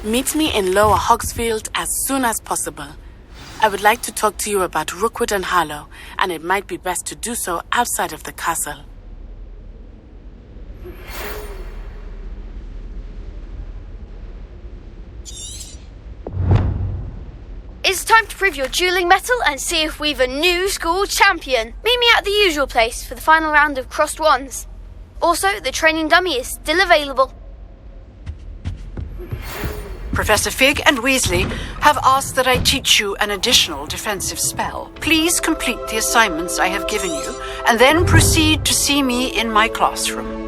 Meet me in Lower Hogsfield as soon as possible. I would like to talk to you about Rookwood and Harlow, and it might be best to do so outside of the castle. It's time to prove your dueling mettle and see if we've a new school champion. Meet me at the usual place for the final round of crossed wands. Also, the training dummy is still available. Professor Fig and Weasley have asked that I teach you an additional defensive spell. Please complete the assignments I have given you, and then proceed to see me in my classroom.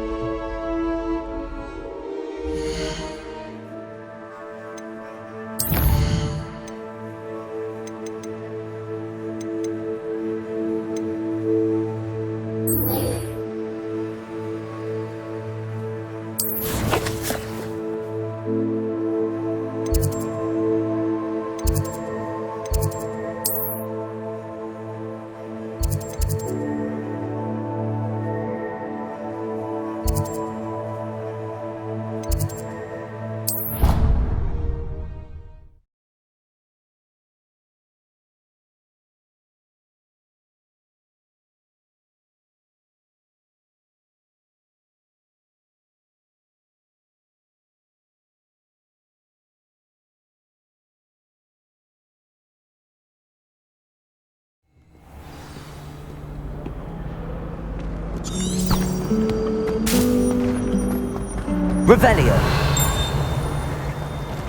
Revelio.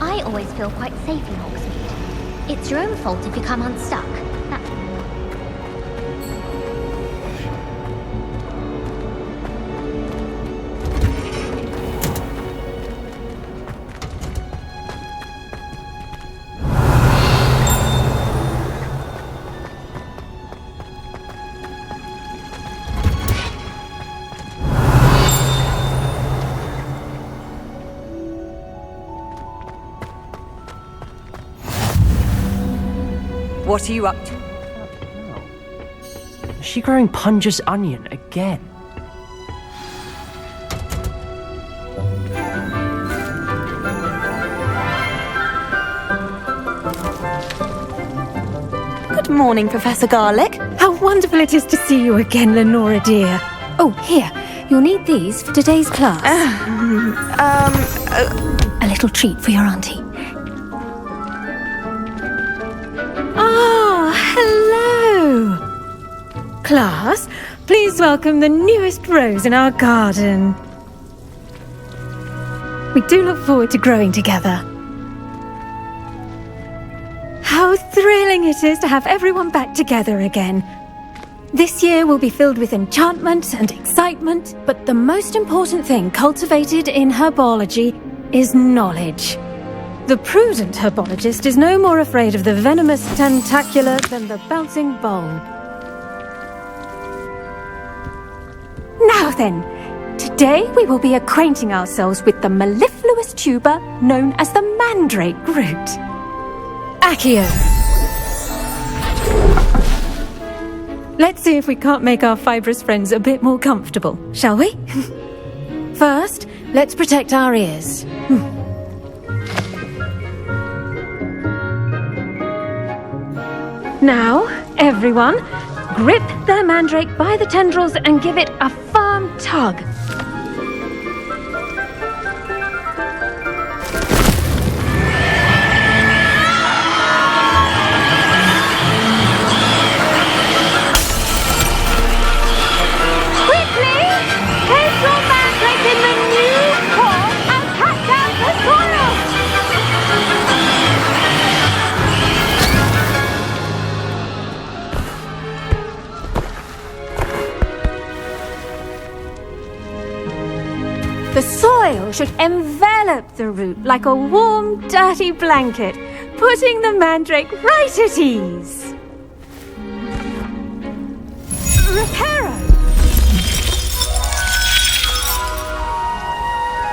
I always feel quite safe in Hogsmeade. It's your own fault if you come unstuck. What are you up to? Is she growing Punja's onion again? Good morning, Professor Garlick. How wonderful it is to see you again, Lenora dear. Oh, here, you'll need these for today's class. A little treat for your auntie. Hello! Class, please welcome the newest rose in our garden. We do look forward to growing together. How thrilling it is to have everyone back together again. This year will be filled with enchantment and excitement, but the most important thing cultivated in herbology is knowledge. The prudent herbologist is no more afraid of the venomous tentacular than the bouncing bulb. Now then, today we will be acquainting ourselves with the mellifluous tuber known as the mandrake root. Accio. Let's see if we can't make our fibrous friends a bit more comfortable, shall we? First, let's protect our ears. Now, everyone, grip the mandrake by the tendrils and give it a firm tug. Quickly, place your mandrake in the new pot and cut down the soil. The soil should envelop the root like a warm, dirty blanket, putting the mandrake right at ease. Reparo!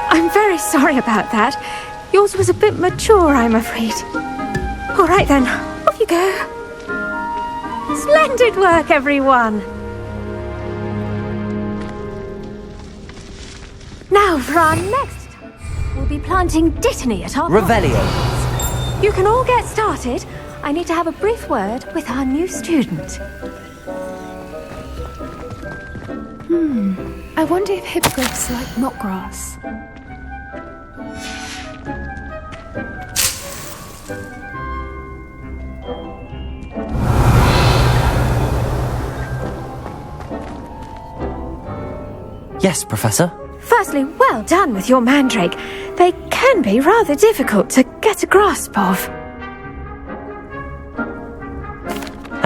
I'm very sorry about that. Yours was a bit mature, I'm afraid. All right then, off you go. Splendid work, everyone. Now for our next we'll be planting Dittany at our Revelio. You can all get started. I need to have a brief word with our new student. I wonder if hippogriffs like knotgrass. Yes, Professor. Firstly, well done with your mandrake. They can be rather difficult to get a grasp of.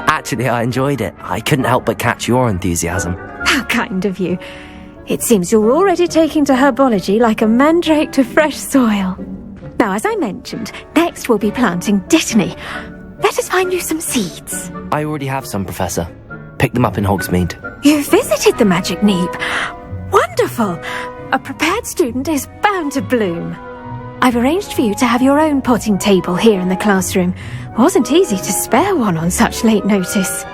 Actually, I enjoyed it. I couldn't help but catch your enthusiasm. How kind of you. It seems you're already taking to herbology like a mandrake to fresh soil. Now, as I mentioned, next we'll be planting Dittany. Let us find you some seeds. I already have some, Professor. Picked them up in Hogsmeade. You visited the Magic Neep. Wonderful! A prepared student is bound to bloom. I've arranged for you to have your own potting table here in the classroom. Wasn't easy to spare one on such late notice.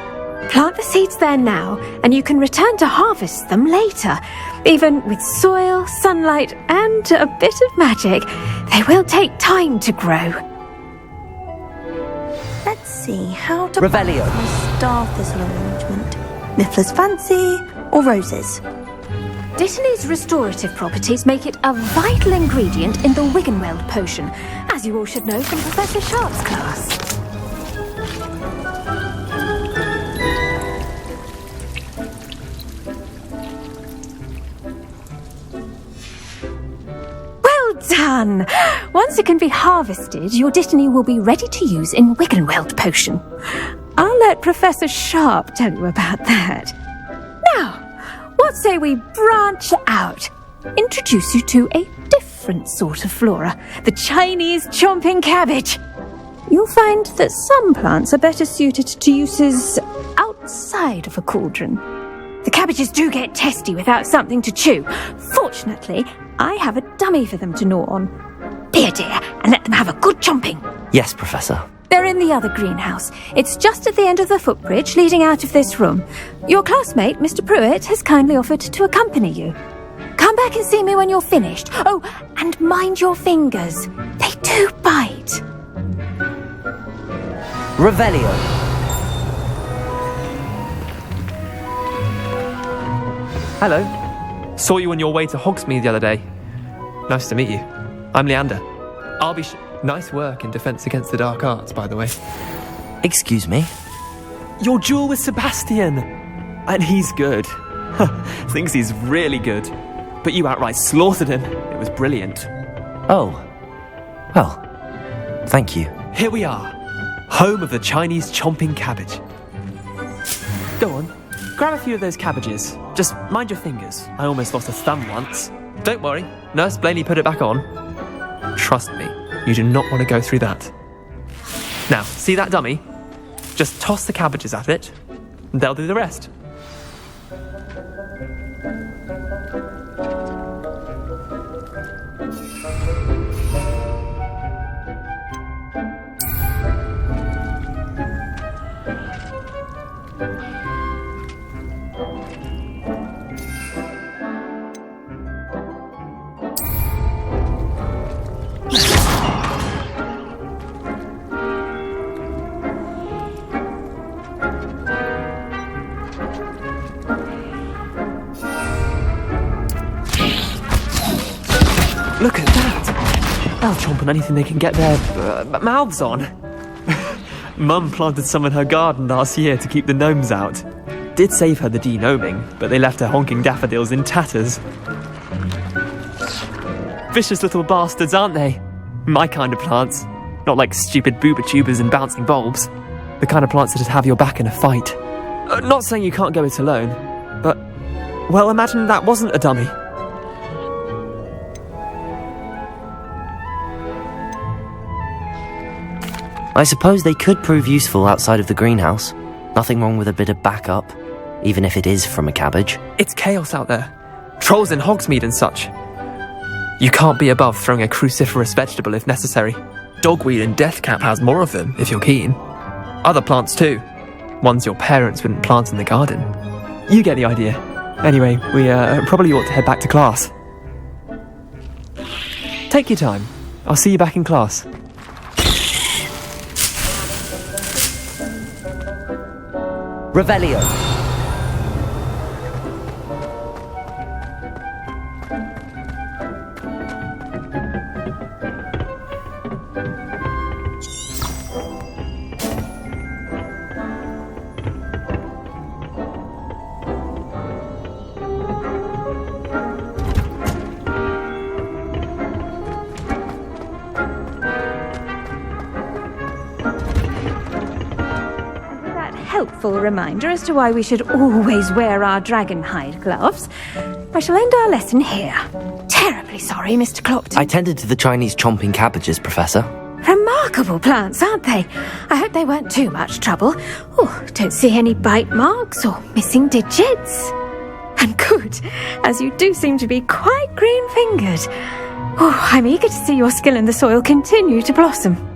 Plant the seeds there now, and you can return to harvest them later. Even with soil, sunlight, and a bit of magic, they will take time to grow. Let's see, how to Revelio. balance my star thistle arrangement. Niffler's Fancy or roses? Dittany's restorative properties make it a vital ingredient in the Wiggenweld potion, as you all should know from Professor Sharp's class. Well done! Once it can be harvested, your Dittany will be ready to use in Wiggenweld potion. I'll let Professor Sharp tell you about that. Now, what say we branch out? Introduce you to a different sort of flora, the Chinese chomping cabbage. You'll find that some plants are better suited to uses outside of a cauldron. The cabbages do get testy without something to chew. Fortunately, I have a dummy for them to gnaw on. Be a dear and let them have a good chomping. Yes, Professor. They're in the other greenhouse. It's just at the end of the footbridge leading out of this room. Your classmate, Mr. Pruitt, has kindly offered to accompany you. Come back and see me when you're finished. Oh, and mind your fingers. They do bite. Revelio. Hello. Saw you on your way to Hogsmeade the other day. Nice to meet you. I'm Leander. I'll be Nice work in Defense Against the Dark Arts, by the way. Excuse me? Your duel with Sebastian! And he's good. Thinks he's really good. But you outright slaughtered him. It was brilliant. Oh. Well, thank you. Here we are. Home of the Chinese chomping cabbage. Go on. Grab a few of those cabbages. Just mind your fingers. I almost lost a thumb once. Don't worry. Nurse Blaney put it back on. Trust me. You do not want to go through that. Now, see that dummy? Just toss the cabbages at it, and they'll do the rest. Look at that! They'll chomp on anything they can get their mouths on. Mum planted some in her garden last year to keep the gnomes out. Did save her the de-gnoming, but they left her honking daffodils in tatters. Vicious little bastards, aren't they? My kind of plants. Not like stupid booba tubers and bouncing bulbs. The kind of plants that'd have your back in a fight. Not saying you can't go it alone, but... well, imagine that wasn't a dummy. I suppose they could prove useful outside of the greenhouse. Nothing wrong with a bit of backup, even if it is from a cabbage. It's chaos out there. Trolls in Hogsmeade and such. You can't be above throwing a cruciferous vegetable if necessary. Dogweed and deathcap has more of them, if you're keen. Other plants too. Ones your parents wouldn't plant in the garden. You get the idea. Anyway, we probably ought to head back to class. Take your time. I'll see you back in class. Revelio. Helpful reminder as to why we should always wear our dragon hide gloves, I shall end our lesson here. Terribly sorry, Mr. Clopton. I tended to the Chinese chomping cabbages, Professor. Remarkable plants, aren't they? I hope they weren't too much trouble. Oh, don't see any bite marks or missing digits. And good, as you do seem to be quite green-fingered. Oh, I'm eager to see your skill in the soil continue to blossom.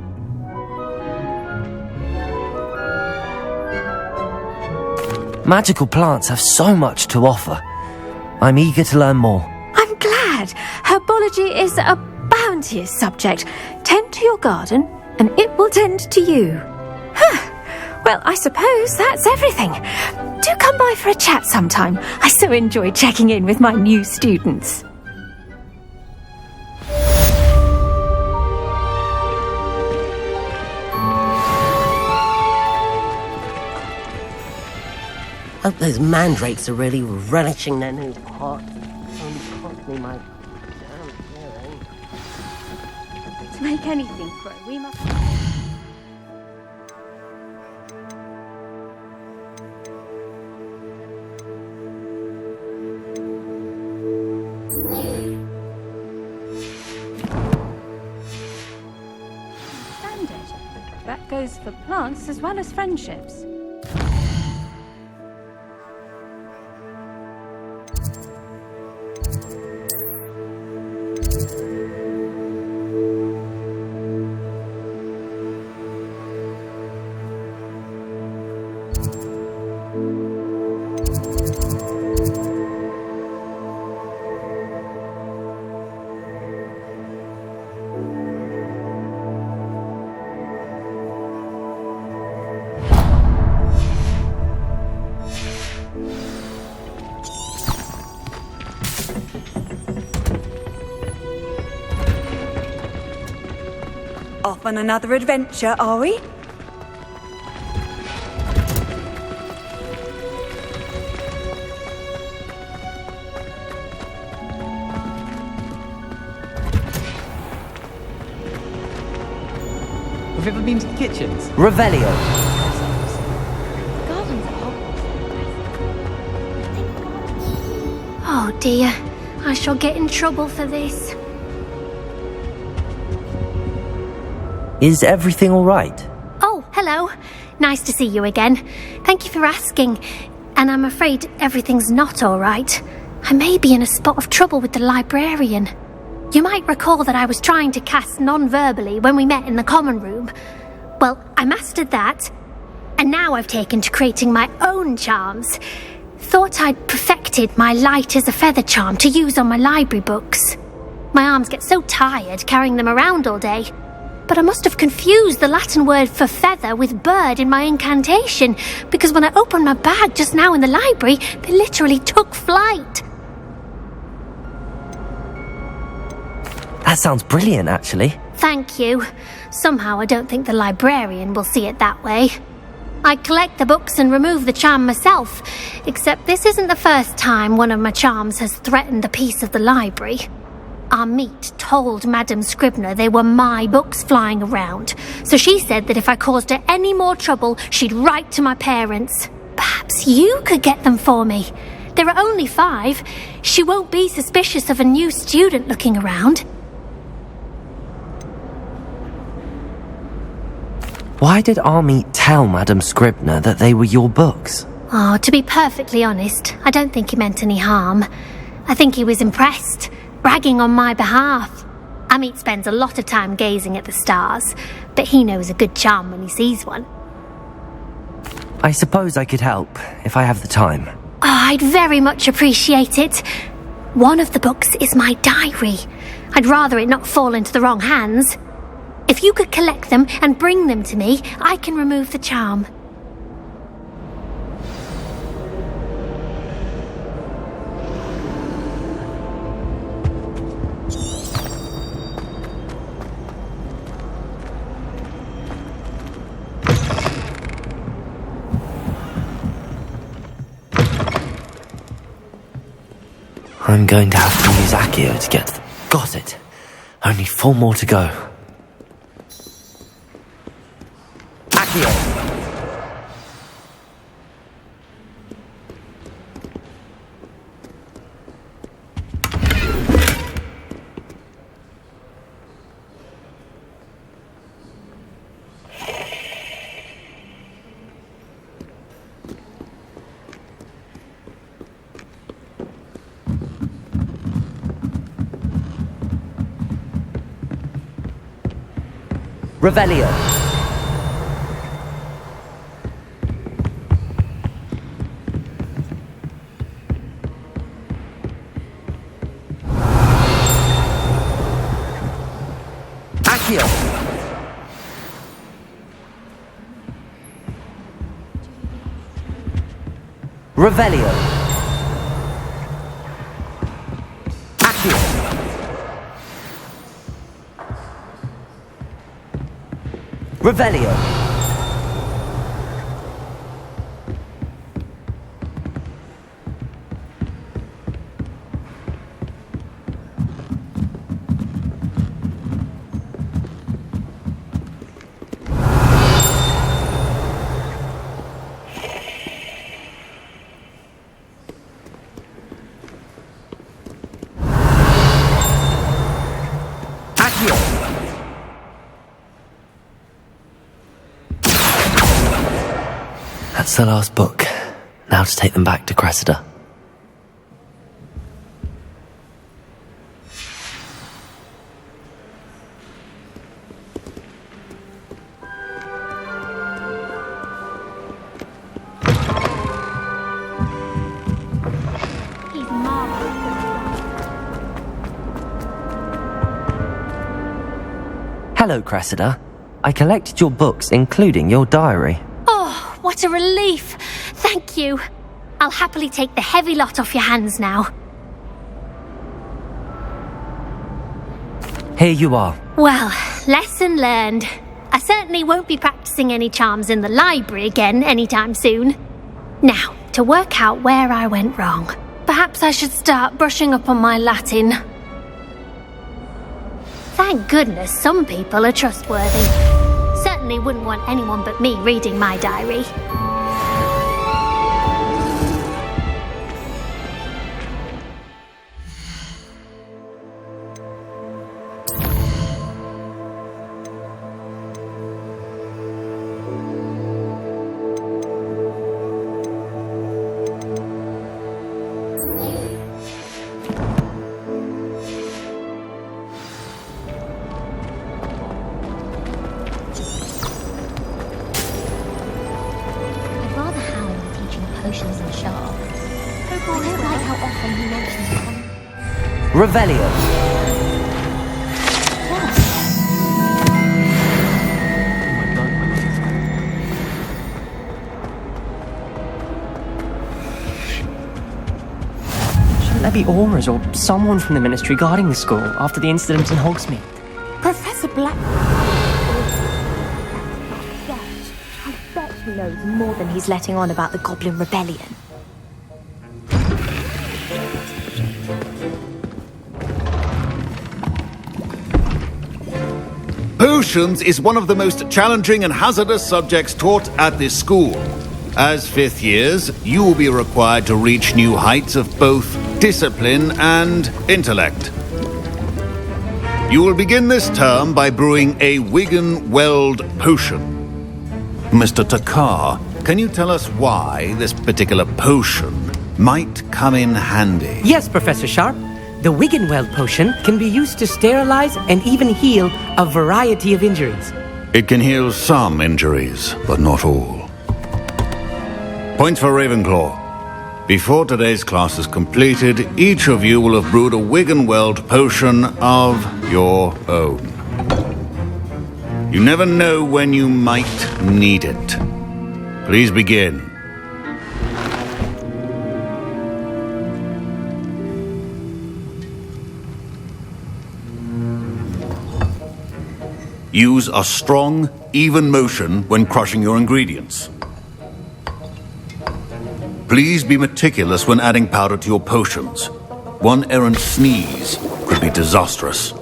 Magical plants have so much to offer. I'm eager to learn more. I'm glad. Herbology is a bounteous subject. Tend to your garden, and it will tend to you. Well, I suppose that's everything. Do come by for a chat sometime. I so enjoy checking in with my new students. Hope those mandrakes are really relishing their new pot. Only cost me my damn hearing. To make anything grow, we must... Standard. That goes for plants as well as friendships. Off on another adventure, are we? Have you ever been to the kitchens? Revelio. Gardens at Hogwarts. Oh dear, I shall get in trouble for this. Is everything all right? Oh, hello. Nice to see you again. Thank you for asking. And I'm afraid everything's not all right. I may be in a spot of trouble with the librarian. You might recall that I was trying to cast non-verbally when we met in the common room. Well, I mastered that. And now I've taken to creating my own charms. Thought I'd perfected my light as a feather charm to use on my library books. My arms get so tired carrying them around all day. But I must have confused the Latin word for feather with bird in my incantation, because when I opened my bag just now in the library, they literally took flight. That sounds brilliant, actually. Thank you. Somehow I don't think the librarian will see it that way. I collect the books and remove the charm myself, except this isn't the first time one of my charms has threatened a piece of the library. Our meet told Madame Scribner they were my books flying around, so she said that if I caused her any more trouble, she'd write to my parents. Perhaps you could get them for me. There are only 5. She won't be suspicious of a new student looking around. Why did Army tell Madame Scribner that they were your books? Oh, to be perfectly honest, I don't think he meant any harm. I think he was impressed, bragging on my behalf. Amit spends a lot of time gazing at the stars, but he knows a good charm when he sees one. I suppose I could help, if I have the time. Oh, I'd very much appreciate it. One of the books is my diary. I'd rather it not fall into the wrong hands. If you could collect them and bring them to me, I can remove the charm. I'm going to have to use Accio to get to them. Got it. Only 4 more to go. Accio! Revelio. Accio. Revelio. Accio. Revelio. That's the last book. Now to take them back to Cressida. Hello, Cressida. I collected your books, including your diary. What a relief! Thank you. I'll happily take the heavy lot off your hands now. Here you are. Well, lesson learned. I certainly won't be practicing any charms in the library again anytime soon. Now, to work out where I went wrong. Perhaps I should start brushing up on my Latin. Thank goodness some people are trustworthy. Certainly wouldn't want anyone but me reading my diary. Revelio. Shouldn't there be auras or someone from the Ministry guarding the school after the incident in Hogsmeade? Professor Black... I bet he knows more than he's letting on about the Goblin Rebellion. Potions is one of the most challenging and hazardous subjects taught at this school. As 5th years, you will be required to reach new heights of both discipline and intellect. You will begin this term by brewing a Wigan-Weld potion. Mr. Takar, can you tell us why this particular potion might come in handy? Yes, Professor Sharp. The Wigan-Weld potion can be used to sterilize and even heal a variety of injuries. It can heal some injuries, but not all. Points for Ravenclaw. Before today's class is completed, each of you will have brewed a Wiggenweld potion of your own. You never know when you might need it. Please begin. Use a strong, even motion when crushing your ingredients. Please be meticulous when adding powder to your potions. One errant sneeze could be disastrous.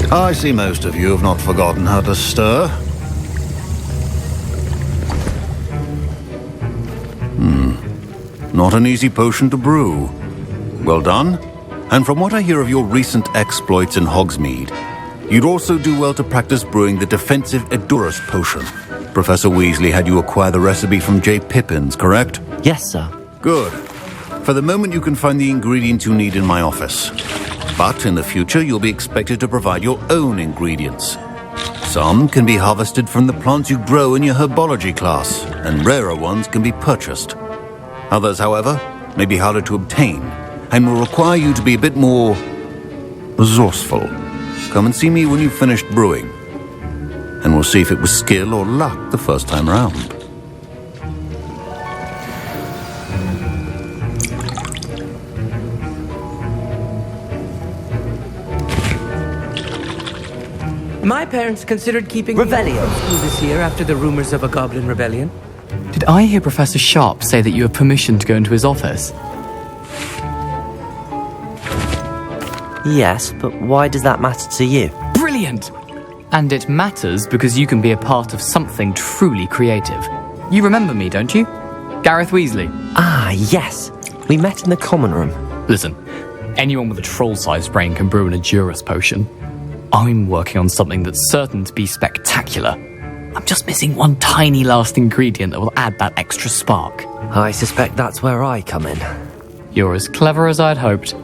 I see most of you have not forgotten how to stir. Not an easy potion to brew. Well done. And from what I hear of your recent exploits in Hogsmeade, you'd also do well to practice brewing the defensive Edurus potion. Professor Weasley had you acquire the recipe from J. Pippin's, correct? Yes, sir. Good. For the moment, you can find the ingredients you need in my office. But in the future, you'll be expected to provide your own ingredients. Some can be harvested from the plants you grow in your herbology class, and rarer ones can be purchased. Others, however, may be harder to obtain, and will require you to be a bit more resourceful. Come and see me when you've finished brewing, and we'll see if it was skill or luck the first time round. My parents considered keeping Revelio school this year after the rumors of a goblin rebellion. Did I hear Professor Sharp say that you have permission to go into his office? Yes, but why does that matter to you? Brilliant! And it matters because you can be a part of something truly creative. You remember me, don't you? Gareth Weasley. Ah, yes. We met in the common room. Listen, anyone with a troll-sized brain can brew an Edurus potion. I'm working on something that's certain to be spectacular. I'm just missing one tiny last ingredient that will add that extra spark. I suspect that's where I come in. You're as clever as I'd hoped.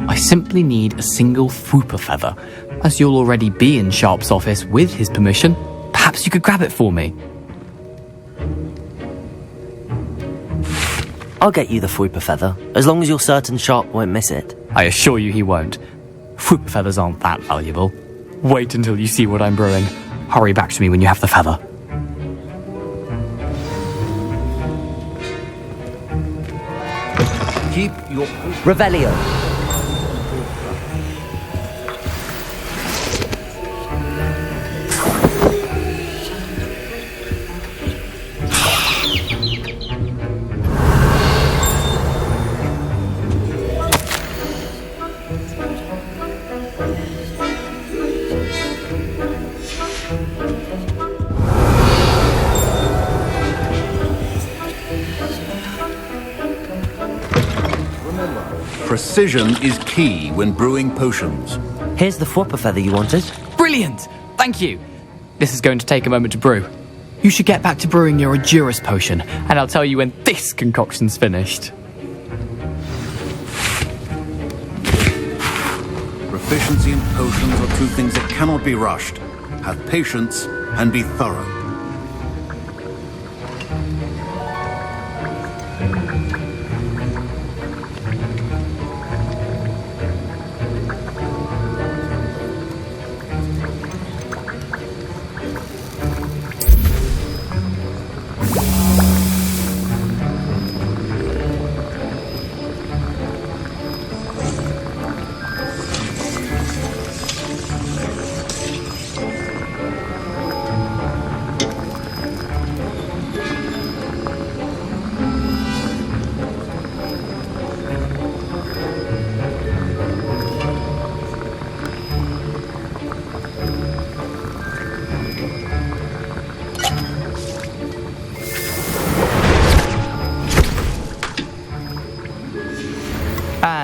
I simply need a single Fwooper feather. As you'll already be in Sharp's office with his permission, perhaps you could grab it for me. I'll get you the Fwooper feather, as long as you're certain Sharp won't miss it. I assure you he won't. Fwooper feathers aren't that valuable. Wait until you see what I'm brewing. Hurry back to me when you have the feather. Keep your Revelio. Precision is key when brewing potions. Here's the Fwooper feather you wanted. Brilliant! Thank you! This is going to take a moment to brew. You should get back to brewing your Edurus potion, and I'll tell you when this concoction's finished. Proficiency in potions are two things that cannot be rushed. Have patience and be thorough.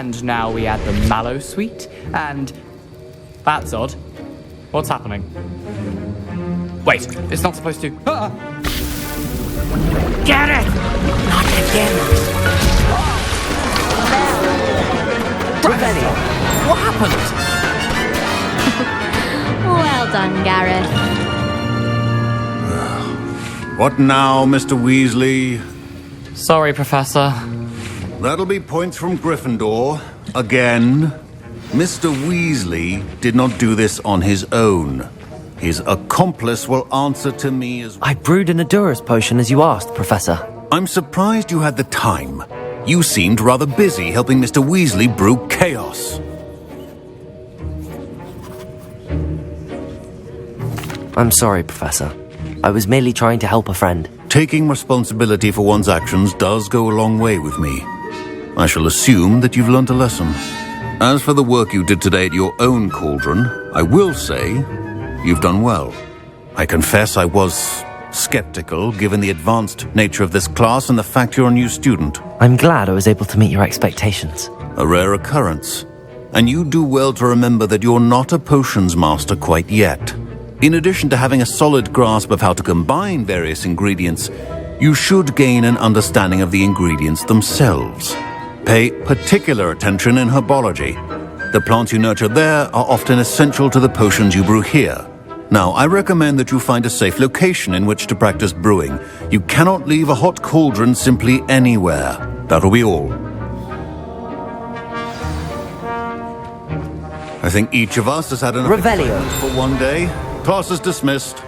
And now we add the mallow sweet, and... That's odd. What's happening? Wait, it's not supposed to... Get it! Not again. Revelio, what happened? Well done, Gareth. What now, Mr. Weasley? Sorry, Professor. That'll be points from Gryffindor. Again. Mr. Weasley did not do this on his own. His accomplice will answer to me as... I brewed an Adurus potion as you asked, Professor. I'm surprised you had the time. You seemed rather busy helping Mr. Weasley brew chaos. I'm sorry, Professor. I was merely trying to help a friend. Taking responsibility for one's actions does go a long way with me. I shall assume that you've learnt a lesson. As for the work you did today at your own cauldron, I will say you've done well. I confess I was skeptical, given the advanced nature of this class and the fact you're a new student. I'm glad I was able to meet your expectations. A rare occurrence. And you do well to remember that you're not a potions master quite yet. In addition to having a solid grasp of how to combine various ingredients, you should gain an understanding of the ingredients themselves. Pay particular attention in herbology. The plants you nurture there are often essential to the potions you brew here. Now, I recommend that you find a safe location in which to practice brewing. You cannot leave a hot cauldron simply anywhere. That'll be all. I think each of us has had enough Revelio. for one day. Class is dismissed.